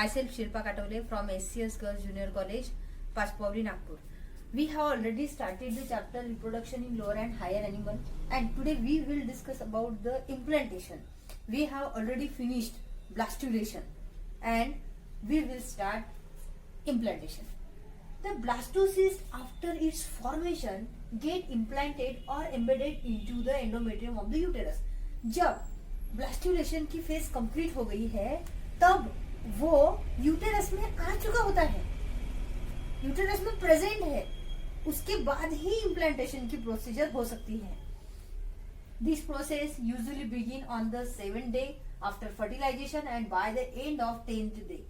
Myself Shilpa Katole from SCS Girls Junior College, Paspavli, Nagpur. We have already started the chapter reproduction in lower and higher animal, and today we will discuss about the implantation. We have already finished blastulation and we will start implantation. The blastocyst after its formation get implanted or embedded into the endometrium of the uterus. जब blastulation की phase complete हो गई है तब वो uterus में आ चुका होता है, यूटेरस में प्रेजेंट है, उसके बाद ही इम्प्लांटेशन की प्रोसीजर हो सकती है. This process usually begin on the 7th day after fertilization and by the end of 10th day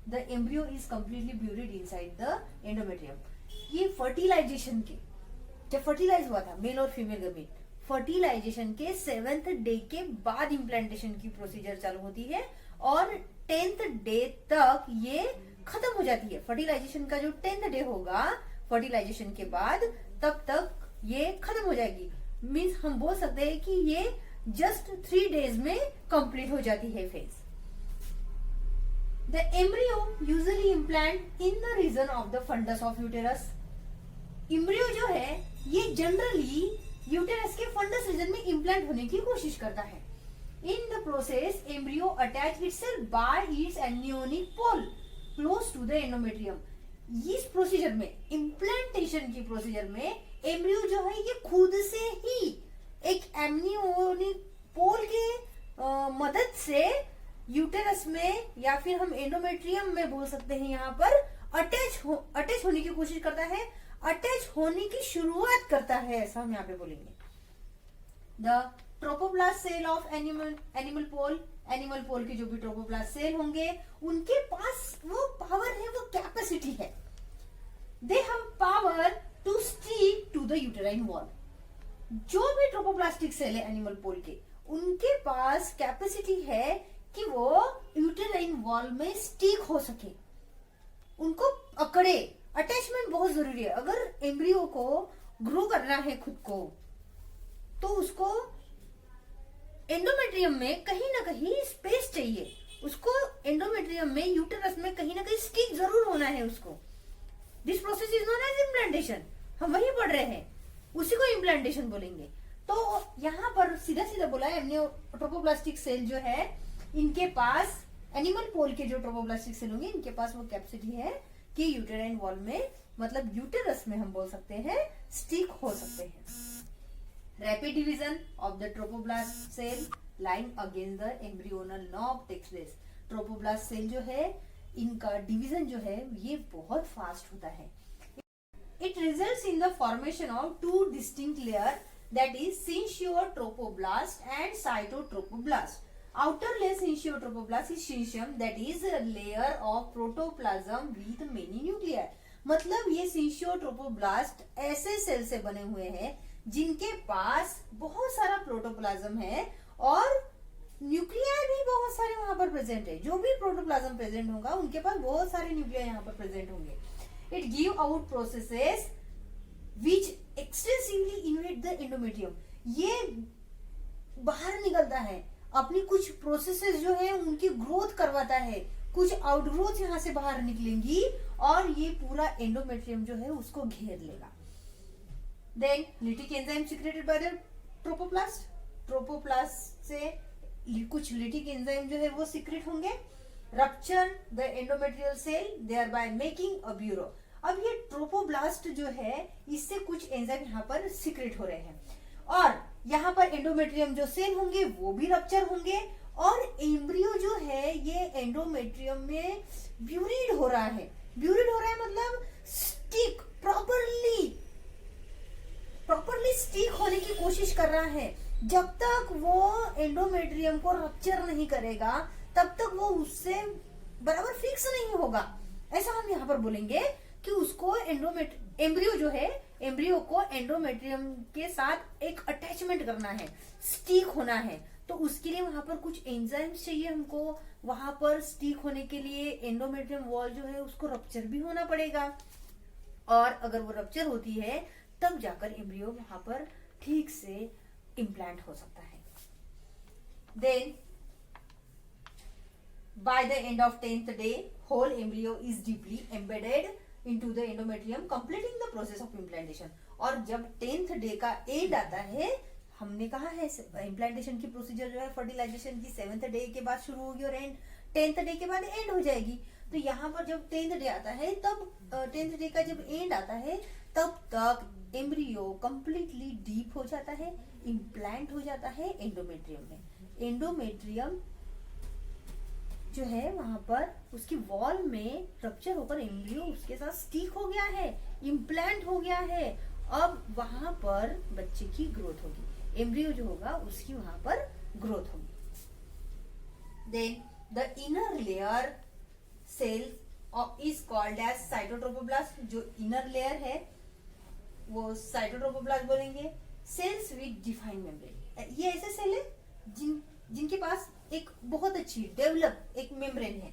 the embryo is completely buried inside the endometrium. ये फर्टिलाइजेशन के जब फर्टिलाइज हुआ था मेल और फीमेल गमीट, फर्टिलाइजेशन के 7th day के बाद implantation की प्रोसीजर चालू होती है और 10th डे तक ये खत्म हो जाती है. फर्टिलाइजेशन का जो 10th डे होगा फर्टिलाइजेशन के बाद तब तक ये खत्म हो जाएगी. मीन्स हम बोल सकते हैं कि ये जस्ट 3 days में कंप्लीट हो जाती है phase. The embryo usually implant in the region of the fundus of uterus. Embryo जो है ये जनरली यूटेरस के फंडस रीजन में इम्प्लांट होने की कोशिश करता है. In the process embryo attach itself by its amniotic pole close to the endometrium. इस प्रोसीजर में, इम्प्लांटेशन की प्रोसीजर में एम्ब्रियो जो है ये खुद से ही एक एम्नियोनिक पोल के मदद से यूटेरस में या फिर हम एंडोमेट्रियम में बोल सकते हैं यहाँ पर अटैच होने की कोशिश करता है, अटैच होने की शुरुआत करता है, ऐसा हम यहाँ पे बोलेंगे. The trophoblast cell of animal pole के जो भी ट्रोपोप्लास्ट सेल होंगे उनके पास वो पावर है, वो कैपेसिटी है. They have power to stick to the uterine wall. जो भी ट्रोपोप्लास्टिक सेल है एनिमल पोल के, उनके पास कैपेसिटी है कि वो यूटेराइन वॉल में स्टिक हो सके, उनको अकड़े. अटैचमेंट बहुत जरूरी है. अगर एम्ब्रियो को ग्रो करना है खुद को तो उसको एंडोमेट्रियम में कहीं ना कहीं स्पेस चाहिए, उसको एंडोमेट्रियम में यूटेरस में कहीं ना कहीं स्टिक जरूर होना है उसको. This process is known as implantation. हम वही पढ़ रहे हैं, उसी को इम्प्लांटेशन बोलेंगे. तो यहाँ पर सीधा सीधा बोला है हमने, ट्रोपोप्लास्टिक सेल जो है इनके पास, एनिमल पोल के जो ट्रोपोप्लास्टिक सेल होंगे इनके पास वो कैपेसिटी है कि यूटेराइन वॉल में, मतलब यूटेरस में हम बोल सकते हैं स्टिक हो सकते हैं. Rapid division of the trophoblast cell lying against the embryonal knob takes place. Trophoblast cell जो है इनका डिवीजन जो है ये बहुत फास्ट होता है. It results in the formation of 2 distinct layer, that is syncytiotrophoblast and cytotrophoblast. Outer layer syncytiotropoblast is syncytium, that is a layer of protoplasm with many nuclei. मतलब ये syncytiotropoblast ऐसे सेल से बने हुए हैं जिनके पास बहुत सारा प्रोटोप्लाज्म है और न्यूक्लियाई भी बहुत सारे वहां पर प्रेजेंट है. जो भी प्रोटोप्लाज्म प्रेजेंट होगा उनके पास बहुत सारे न्यूक्लियाई यहाँ पर प्रेजेंट होंगे. It give out processes which extensively invade the endometrium. ये बाहर निकलता है, अपनी कुछ प्रोसेसेस जो है उनकी ग्रोथ करवाता है, कुछ आउटग्रोथ यहाँ से बाहर निकलेंगी और ये पूरा एंडोमेट्रियम जो है उसको घेर लेगा. Then lytic enzyme secreted by the trophoblast. Trophoblast से कुछ लिटिक एंजाइम जो है वो सीक्रेट होंगे. Rupture the endometrial cell thereby making a burrow. अब ये ट्रोपोब्लास्ट जो है इससे कुछ एंजाइम यहाँ पर सीक्रेट हो रहे हैं और यहाँ पर एंडोमेट्रियम जो सेल होंगे वो भी रप्चर होंगे और एम्ब्रियो जो है ये एंडोमेट्रियम में ब्यूरिड हो रहा है. ब्यूरिड हो रहा है मतलब स्टिक, प्रॉपरली स्टिक होने की कोशिश कर रहा है. जब तक वो एंडोमेट्रियम को रप्चर नहीं करेगा तब तक वो उससे बराबर फिक्स नहीं होगा. ऐसा हम यहाँ पर बोलेंगे कि उसको एम्ब्रियो जो है, एम्ब्रियो को एंडोमेट्रियम के साथ एक अटैचमेंट करना है, स्टिक होना है. तो उसके लिए वहां पर कुछ एंजाइम्स चाहिए हमको. वहां पर स्टिक होने के लिए एंडोमेट्रियम वॉल जो है उसको रप्चर भी होना पड़ेगा और अगर वो रप्चर होती है तब जाकर एम्ब्रियो वहां पर ठीक से इम्प्लांट हो सकता है. Then By the end of 10th day, whole embryo is deeply embedded into the endometrium, completing the process of implantation. और जब 10th डे का एंड आता है, हमने कहा है इम्प्लांटेशन की प्रोसीजर जो है फर्टिलाइजेशन की 7th डे के बाद शुरू होगी और एंड 10th डे के बाद एंड हो जाएगी. तो यहाँ पर जब 10th डे आता है, तब 10th डे का जब एंड आता है, तब तक एम्ब्रियो कंप्लीटली डीप हो जाता है, इम्प्लांट हो जाता है एंडोमेट्रियम में. एंडोमेट्रियम जो है वहां पर उसकी वॉल में रप्चर होकर एम्ब्रियो उसके साथ स्टिक हो गया है, इम्प्लांट हो गया है. अब वहां पर बच्चे की ग्रोथ होगी, एम्ब्रियो जो होगा उसकी वहां पर ग्रोथ होगी. Then the inner layer cell is called as cytotrophoblast. जो इनर लेयर है वो साइटोट्रोपोब्लास्ट बोलेंगे. सेल्स विद डिफाइंड मेम्ब्रेन, ये ऐसे सेल है जिनके पास एक बहुत अच्छी डेवलप एक मेम्ब्रेन है.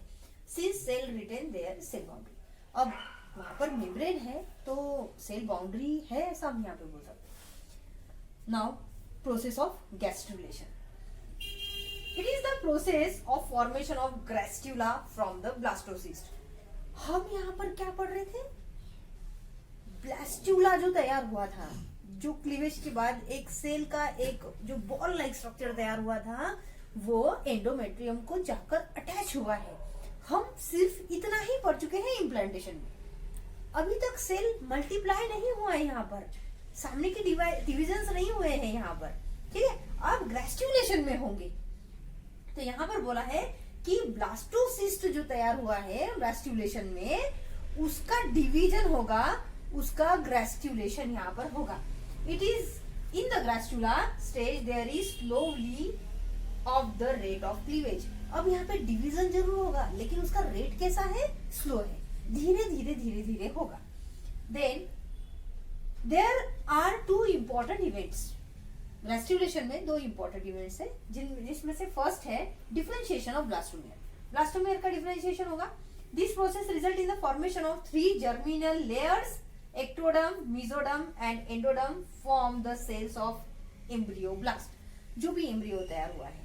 Since cell retain their cell boundary, अब वहां पर मेम्ब्रेन है तो सेल बाउंड्री है, ऐसा हम यहाँ पे बोल सकते हैं. Now process of gastrulation. It is the process of formation of gastrula from the blastocyst. हम यहाँ पर क्या पढ़ रहे थे? ब्लास्टूला जो तैयार हुआ था, जो क्लीवेज के बाद एक सेल का एक जो बॉल लाइक स्ट्रक्चर तैयार हुआ था, वो एंडोमेट्रियम को जाकर अटैच हुआ है. हम सिर्फ इतना ही पढ़ चुके हैं इम्प्लांटेशन में. अभी तक सेल मल्टीप्लाई नहीं हुआ है, यहाँ पर सामने के डिविजन्स नहीं हुए हैं यहाँ पर. ठीक है, अब ग्रेस्ट्यूलेशन में होंगे. तो यहाँ पर बोला है कि ब्लास्टोसिस्ट जो तैयार हुआ है ब्लास्टुलेशन में, उसका डिवीजन होगा, उसका ग्रेस्ट्यूलेशन यहाँ पर होगा. It is in the gastrula stage there is slowly of the rate of cleavage. अब यहाँ पे डिवीजन जरूर होगा, लेकिन उसका रेट कैसा है? स्लो है, धीरे धीरे होगा. Then there are two important events. Blastulation में दो इंपॉर्टेंट इवेंट्स है, जिसमें से फर्स्ट है डिफरेंशिएशन ऑफ ब्लास्टोमेयर. ब्लास्टोमेयर का डिफरेंशिएशन होगा. This process result in the formation of 3 germinal layers. Ectoderm, mesoderm and endoderm form the cells of embryoblast. जो भी एम्ब्रियो तैयार हुआ है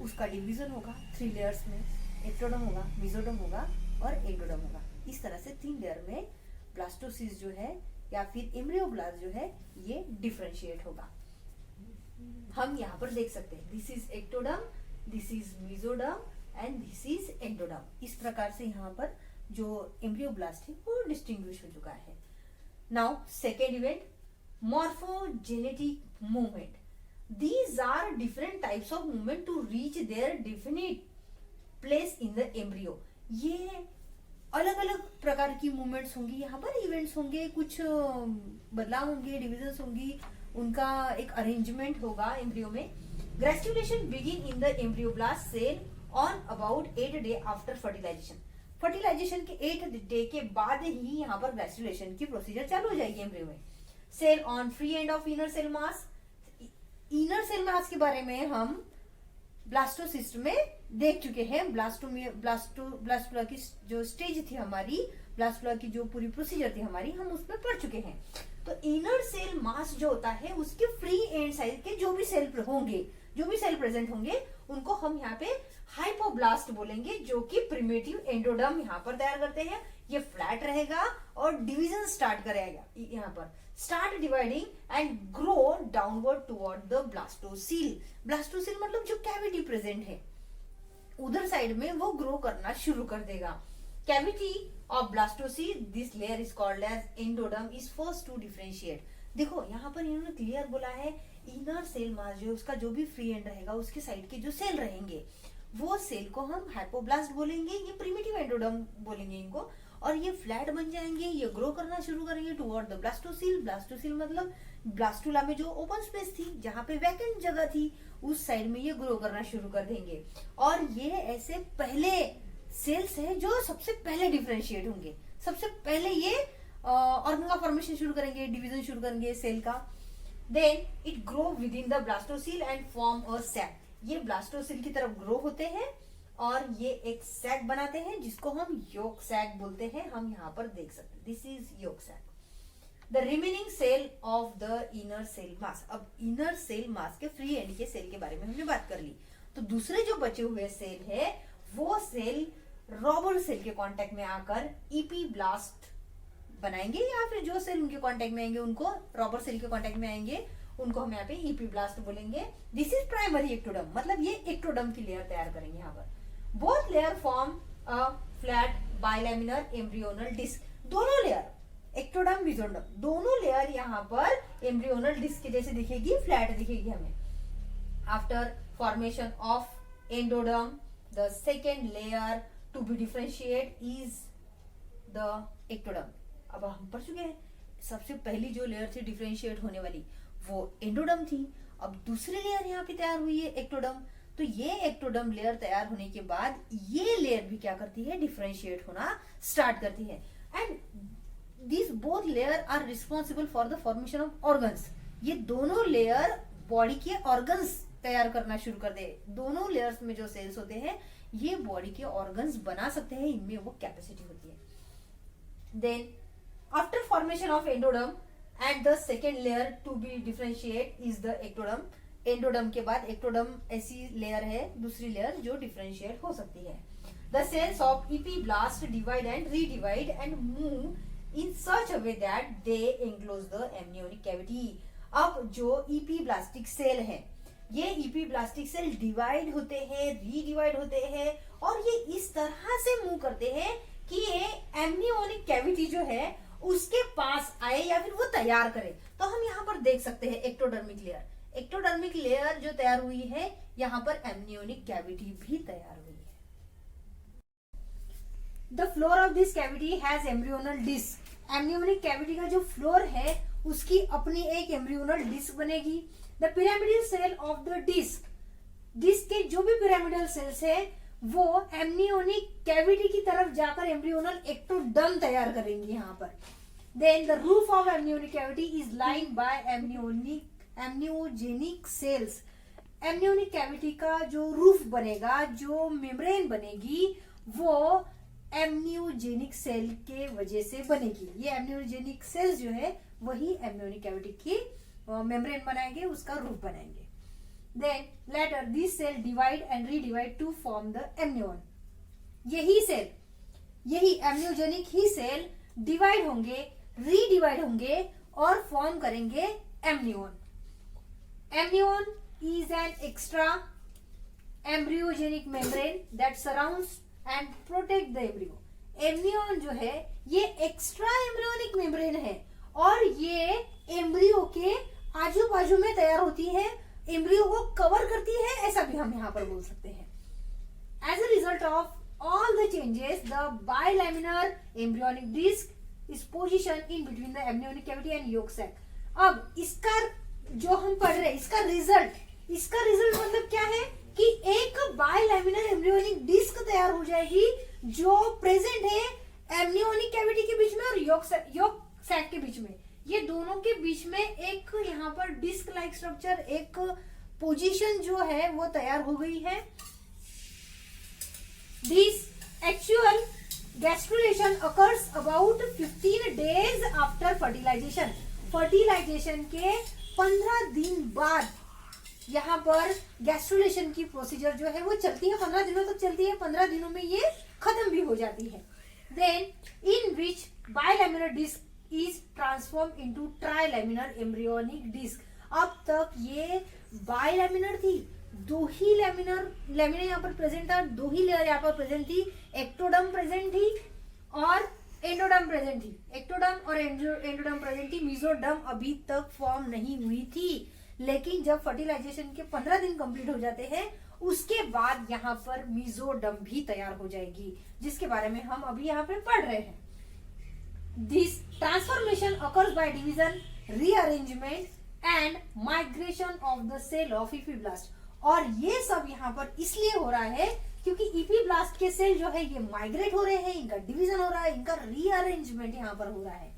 उसका डिवीजन होगा 3 लेयर्स में. एक्टोडर्म होगा, मेसोडर्म होगा और एंडोडर्म होगा. इस तरह से 3 लेयर में ब्लास्टोसिस जो है या फिर एम्ब्रियोब्लास्ट जो है ये डिफरेंशिएट होगा. हम यहाँ पर देख सकते हैं, this is ectoderm, this is mesoderm and this is endoderm. इस प्रकार से यहाँ पर जो एम्ब्रियोब्लास्ट है वो डिस्टिंग्विश हो चुका है. Now second event, morphogenetic movement. These are different types of movement to reach their definite place in the embryo. ये अलग अलग प्रकार की मूवमेंट्स होंगी, यहाँ पर इवेंट्स होंगे, कुछ बदलाव होंगे, डिविजन्स होंगी, उनका एक अरेंजमेंट होगा एम्ब्रियो में. Gastrulation begin in the embryoblast cell on about 8 day after fertilization. Fertilization के 8 डे के बाद ही यहाँ पर ग्रेस्ट्यूलेशन की प्रोसीजर चालू हो जाएगी एम्ब्रियो में. Cell on free end of inner cell mass. Inner cell mass के बारे में हम ब्लास्टोसिस्ट में देख चुके हैं. ब्लास्टुला की जो स्टेज थी हमारी, ब्लास्टुला की जो पूरी प्रोसीजर थी हमारी, हम उसमें पढ़ चुके हैं. तो इनर सेल मास जो होता है उसके फ्री एंड साइज के जो भी सेल होंगे, जो भी सेल प्रेजेंट होंगे, उनको हम यहाँ पे हाइपोब्लास्ट बोलेंगे, जो कि प्रिमिटिव एंडोडर्म यहाँ पर तैयार करते हैं. ये फ्लैट रहेगा और डिवीजन स्टार्ट करेगा. यहाँ पर start dividing and grow downward toward the blastocoel. Blastocoel मतलब जो कैविटी प्रेजेंट है उधर साइड में वो ग्रो करना शुरू कर देगा. Cavity of blastocoel, this layer is called as endoderm, is first to differentiate. देखो यहाँ पर इन्होंने क्लियर बोला है, इनर सेल मास जो उसका जो भी फ्री एंड रहेगा, उसके साइड के जो सेल रहेंगे वो सेल को हम हाइपोब्लास्ट बोलेंगे, ये प्रिमिटिव एंडोडर्म बोलेंगे इनको, और ये फ्लैट बन जाएंगे, ये ग्रो करना शुरू करेंगे टुवर्ड द ब्लास्टोसील. ब्लास्टोसील मतलब ब्लास्टुला में जो ओपन स्पेस थी, जहां पे वैकेंट जगह थी, उस साइड में ये ग्रो करना शुरू कर देंगे. और ये ऐसे पहले सेल्स है जो सबसे पहले डिफरेंशिएट होंगे, सबसे पहले ये ऑर्गन का फॉर्मेशन शुरू करेंगे, डिवीजन शुरू करेंगे सेल का. Then it grow within the blastocoel and form a sac. ये ब्लास्टोसील की तरफ ग्रो होते हैं और ये एक सैक बनाते हैं जिसको हम योक सैक बोलते हैं. हम यहाँ पर देख सकते हैं, this is yolk sac. The remaining cell of the inner cell mass. अब इनर सेल मास के फ्री एंड के सेल के बारे में हमने बात कर ली. तो दूसरे जो बचे हुए सेल है वो सेल रॉबर सेल के कांटेक्ट में आकर इपीब्लास्ट बनाएंगे, या फिर जो सेल उनके कांटेक्ट में आएंगे उनको रॉबर सेल के कांटेक्ट में आएंगे उनको हम यहाँ पे इपीब्लास्ट बोलेंगे। दिस इज प्राइमरी एक्टोडर्म, मतलब ये एक्टोडर्म की लेयर तैयार करेंगे यहाँ पर। Both layer form a flat bilaminar embryonal disc. दोनों लेयर एक्टोडर्म मेसोडर्म दोनों लेयर यहाँ पर एम्ब्रियोनल डिस्क के जैसे दिखेगी, फ्लैट दिखेगी हमें। After formation of endoderm the second layer to be differentiate is the ectoderm. अब हम पढ़ चुके हैं सबसे पहली जो लेयर थी डिफरेंशिएट होने वाली वो एंडोडर्म थी। अब दूसरी लेयर यहाँ पे तैयार हुई है एक्टोडर्म। तो ये एक्टोडर्म लेयर तैयार होने के बाद ये लेयर भी क्या करती है, डिफरेंशिएट होना स्टार्ट करती है। And this both layer are responsible for the formation of organs. ये दोनों लेयर बॉडी के ऑर्गन्स तैयार करना शुरू कर दे। दोनों लेयर्स में जो सेल्स होते हैं ये बॉडी के ऑर्गन्स बना सकते हैं, इनमें वो कैपेसिटी होती है। Then after formation of endoderm and the second layer to be differentiate is the ectoderm. Endoderm के बाद एक्टोडर्म ऐसी लेयर है, दूसरी लेयर जो डिफरेंशिएट हो सकती है। The cells of epiblast divide and redivide and move in such a way that they enclose the amniotic cavity. अब जो इपीब्लास्टिक सेल है ये इपीब्लास्टिक सेल डिवाइड होते हैं, रीडिवाइड होते हैं और ये इस तरह से मूव करते हैं कि ये एमनियोनिक कैविटी जो है उसके पास आए या फिर वो तैयार करे। तो हम यहाँ पर देख सकते हैं एक्टोडर्मिक लेयर। एक्टोडर्मिक लेयर जो तैयार हुई है यहाँ पर एमनियोनिक कैविटी भी तैयार हुई है। The floor of this cavity has embryonal disc. Amniotic cavity का जो फ्लोर है उसकी अपनी एक एम्ब्रियोनल डिस्क बनेगी। The pyramidal cell of the disc, disc के जो भी पिरामिडल सेल्स है वो एमनियोनिक कैविटी की तरफ जाकर एम्ब्रियोनल एक्टोडर्म तैयार करेंगे यहाँ पर। Then the roof of amniotic cavity is lined by amniogenic cells. Amniotic cavity का जो रूफ बनेगा, जो मेम्ब्रेन बनेगी, वो एमनियोजेनिक सेल के वजह से बनेगी। ये एमनियोजेनिक सेल्स जो है वही एमनियोनिक कैविटी की मेम्ब्रेन बनाएंगे, उसका रूफ बनाएंगे। Then later these cell divide and redivide to form the amnion. यही सेल, यही एमनियोजेनिक ही सेल डिवाइड होंगे, रीडिवाइड होंगे और फॉर्म करेंगे amnion. Amnion is an extra embryogenic membrane that surrounds and protect the embryo. Amnion जो है ये extra embryonic membrane है और ये एम्ब्रियो के आजू बाजू में तैयार होती है, एम्ब्रियो को कवर करती है, ऐसा भी हम यहाँ पर बोल सकते हैं। As a result of all the changes the bilaminar embryonic disc is position in between the amniotic cavity and yolk sac. अब इसका जो हम पढ़ रहे हैं इसका रिजल्ट मतलब क्या है कि एक बाइलैमिनर एम्ब्रियोनिक डिस्क तैयार हो जाएगी जो प्रेजेंट है एमनियोनिक कैविटी के बीच में और योक सैक के बीच में। ये दोनों के बीच में एक यहाँ पर डिस्क लाइक स्ट्रक्चर, एक पोजीशन जो है वो तैयार हो गई है। This actual gastrulation occurs about 15 days after fertilization. Fertilization के 15 दिन बाद यहाँ पर गैस्ट्रुलेशन की प्रोसीजर जो है वो चलती है, 15 दिनों तक चलती है। 15 दिनों में ये खत्म भी हो जाती है। Then in which bilaminar disc is transformed into trilaminar embryonic disc। अब तक ये बाइलैमिनर थी, दो ही लैमिना यहाँ पर प्रेजेंट था, दो ही लेयर यहाँ पर प्रेजेंट थी। एक्टोडर्म प्रेजेंट थी और एंडोडर्म प्रेजेंट थी। एक्टोडर्म और एंडोडर्म प्रेजेंट थी। मेसोडर्म अभी तक फॉर्म नहीं हुई थी, लेकिन जब फर्टिलाइजेशन के 15 दिन कंप्लीट हो जाते हैं उसके बाद यहाँ पर मेसोडर्म भी तैयार हो जाएगी, जिसके बारे में हम अभी यहाँ पे पढ़ रहे हैं। This transformation occurs by division, rearrangement and migration of the cell of epiblast। और ये सब यहाँ पर इसलिए हो रहा है क्योंकि epiblast के सेल जो है ये माइग्रेट हो रहे हैं, इनका डिवीजन हो रहा है, इनका रीअरेंजमेंट यहाँ पर हो रहा है।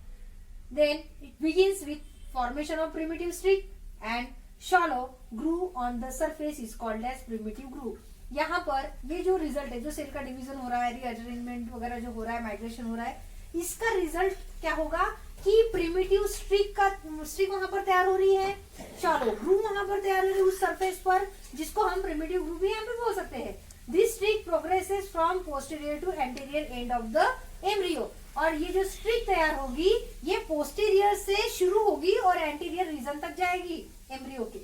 Then it begins with formation of primitive streak and shallow groove on the surface is called as primitive groove। यहाँ पर ये जो रिजल्ट है, जो सेल का डिवीजन हो रहा है, रीअरेंजमेंट वगैरह जो हो रहा है, माइग्रेशन हो रहा है, इसका रिजल्ट क्या होगा कि प्रिमिटिव स्ट्रिक वहां पर तैयार हो रही है, शैलो ग्रूव वहां पर तैयार हो रही है उस सरफेस पर, जिसको हम प्रिमिटिव ग्रूव भी यहाँ पे बोल सकते हैं। This streak progresses from posterior to anterior end of the embryo. और ये जो स्ट्रिक तैयार होगी ये पोस्टीरियर से शुरू होगी और एंटीरियर रीजन तक जाएगी एम्ब्रियो के।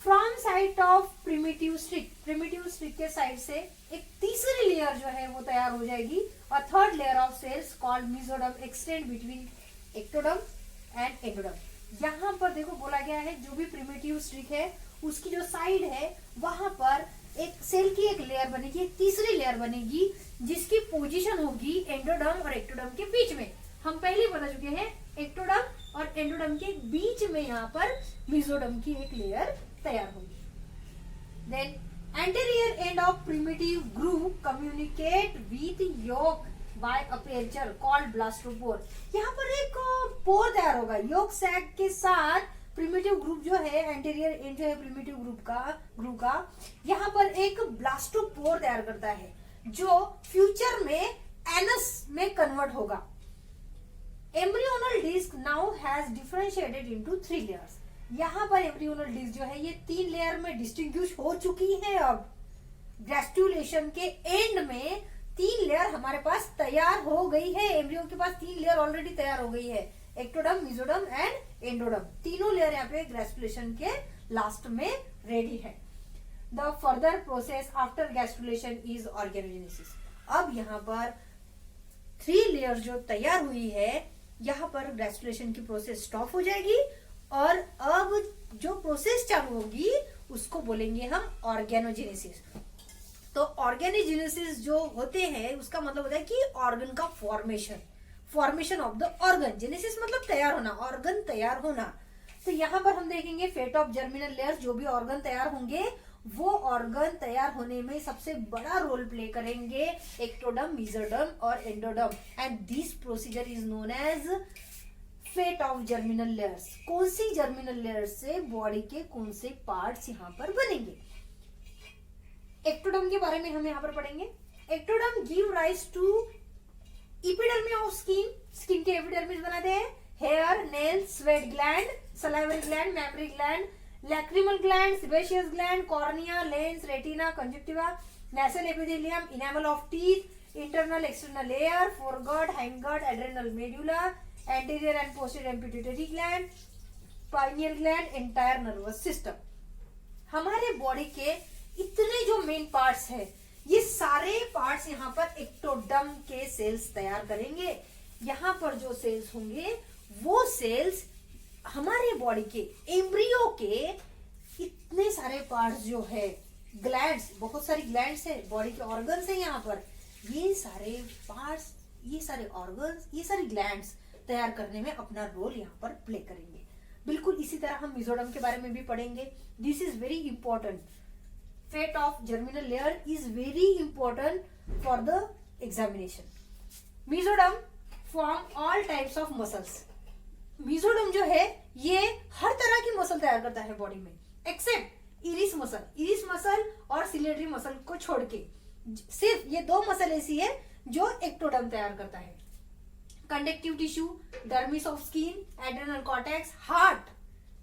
From side of primitive streak के साइड से एक तीसरी लेयर जो है वो तैयार हो जाएगी और third layer of cells called mesoderm extend between ectoderm and endoderm. यहाँ पर देखो बोला गया है जो भी प्रिमिटिव स्ट्रिक है उसकी जो साइड है वहां पर एक सेल की एक लेयर बनेगी, एक तीसरी लेयर बनेगी जिसकी पोजीशन होगी एंडोडर्म और एक्टोडर्म के बीच में। हम पहले बता चुके हैं एक्टोडर्म और एंडोडर्म के बीच में यहाँ पर मेसोडर्म की एक लेयर तैयार होगी। Then anterior end of primitive groove communicate with yolk by aperture called blastopore. यहाँ पर एक पोर तैयार होगा योक सैक के साथ। प्रिमिटिव ग्रुप जो है एंटीरियर एंड जो है प्रिमिटिव ग्रुप का यहाँ पर एक ब्लास्टोपोर तैयार करता है जो फ्यूचर में एनस में कन्वर्ट होगा। Embryonal disc now has differentiated into 3 layers. यहाँ पर एम्ब्रियोनल डिस्क जो है ये 3 लेयर में डिस्टिंग्विश हो चुकी है। अब ग्रेस्टुलेशन के एंड में 3 लेयर हमारे पास तैयार हो गई है। एम्ब्रियो के पास 3 लेयर ऑलरेडी तैयार हो गई है, एक्टोडर्म, मेसोडर्म एंड एंडोडर्म। तीनों लेयर यहाँ पे ग्रेस्टुलेशन के लास्ट में रेडी है। The further process after gastrulation is organogenesis. अब यहाँ पर 3 लेयर जो तैयार हुई है यहाँ पर ग्रेस्टुलेशन की प्रोसेस स्टॉप हो जाएगी और अब जो प्रोसेस चालू होगी उसको बोलेंगे हम ऑर्गेनोजेनेसिस। तो ऑर्गेनोजेनेसिस जो होते हैं उसका मतलब होता है कि ऑर्गन का formation of the organ. Genesis मतलब तैयार होना, ऑर्गन तैयार होना। तो यहाँ पर हम देखेंगे फेट ऑफ जर्मिनल लेयर्स। जो भी ऑर्गन तैयार होंगे वो ऑर्गन तैयार होने में सबसे बड़ा रोल प्ले करेंगे एक्टोडर्म, मेसोडर्म और endoderm. And this procedure is known as fate of germinal layers. कौन सी जर्मिनल लेयर्स से बॉडी के कौन से पार्ट्स यहाँ पर बनेंगे। एक्टोडर्म के बारे में हम यहाँ पर पढ़ेंगे। Ectoderm give rise to epidermis of skin के एपिडर्मिस बनाते हैं। Hair, nails, sweat gland, salivary gland, mammary gland, lacrimal gland, sebaceous gland, cornea, lens, retina, conjunctiva, nasal epithelium, enamel of teeth, internal external layer, foregut, hindgut, adrenal medulla, anterior and posterior pituitary gland, pineal gland, entire nervous system. हमारे body के इतने जो main parts है ये सारे parts यहाँ पर ectoderm के सेल्स तैयार करेंगे। यहाँ पर जो सेल्स होंगे वो सेल्स हमारे बॉडी के एम्ब्रियो के इतने सारे पार्ट्स जो है, ग्लैंड्स, बहुत सारी ग्लैंड्स है, बॉडी के ऑर्गन्स है यहाँ पर, ये सारे पार्ट्स, ये सारे ऑर्गन्स, ये सारी ग्लैंड्स तैयार करने में अपना रोल यहाँ पर प्ले करेंगे। बिल्कुल इसी तरह हम मेसोडर्म के बारे में भी पढ़ेंगे। This is very important. Fate of germinal layer is very important for the examination. Mesoderm form all types of muscles. Mesoderm जो है ये हर तरह की मसल तैयार करता है बॉडी में एक्सेप्ट इरिस मसल और सिलेटरी मसल को छोड़ के। सिर्फ ये 2 मसल ऐसी है जो एक्टोडर्म तैयार करता है। Connective tissue, dermis of skin, adrenal cortex, heart,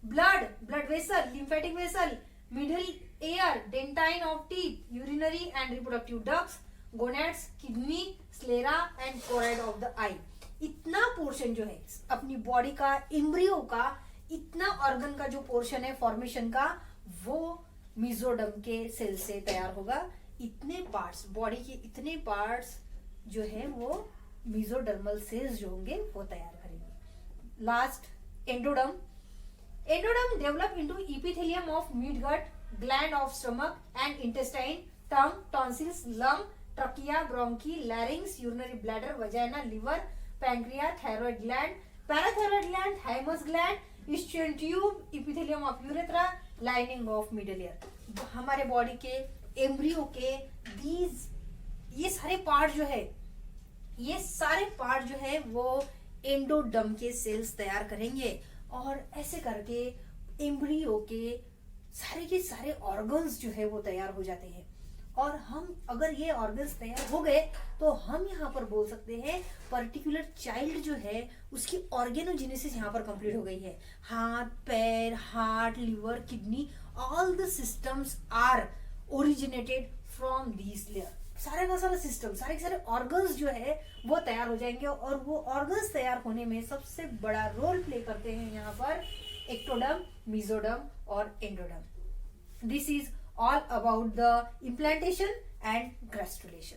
blood vessel, lymphatic vessel, middle ear, dentine of teeth, urinary and reproductive ducts, gonads, kidney, sclera and choroid of the eye. इतना portion जो है अपनी body का, embryo का, इतना organ का जो portion है फॉर्मेशन का, वो मेसोडर्म के सेल से तैयार होगा। इतने पार्ट्स, बॉडी के इतने पार्ट्स जो है वो मेसोडर्मल सेल्स जो होंगे वो तैयार करेंगे। Last, endoderm develop into epithelium of mid gut, gland of stomach and intestine, tongue, tonsils, lung, trachea, bronchi, larynx, urinary bladder, vagina, liver, pancreas, thyroid gland, parathyroid gland, thymus gland, eustachian tube, epithelium of urethra, lining of middle ear. हमारे body के embryo के ये सारे part जो है, ये सारे part जो है वो एंडोडर्म के सेल्स तैयार करेंगे और ऐसे करके एम्ब्रियो के सारे ऑर्गन्स जो है वो तैयार हो जाते हैं। और हम अगर ये ऑर्गन्स तैयार हो गए तो हम यहाँ पर बोल सकते हैं पर्टिकुलर चाइल्ड जो है उसकी ऑर्गेनोजेनेसिस यहाँ पर कंप्लीट हो गई है। हाथ, पैर, heart, liver, kidney, all the systems are originated from these layer सारे का सारा सिस्टम, सारे के सारे ऑर्गन्स जो है वो तैयार हो जाएंगे, और वो ऑर्गन्स तैयार होने में सबसे बड़ा रोल प्ले करते हैं यहाँ पर एक्टोडर्म, मेसोडर्म और endoderm. This is all about the implantation and ग्रेस्टुलेशन.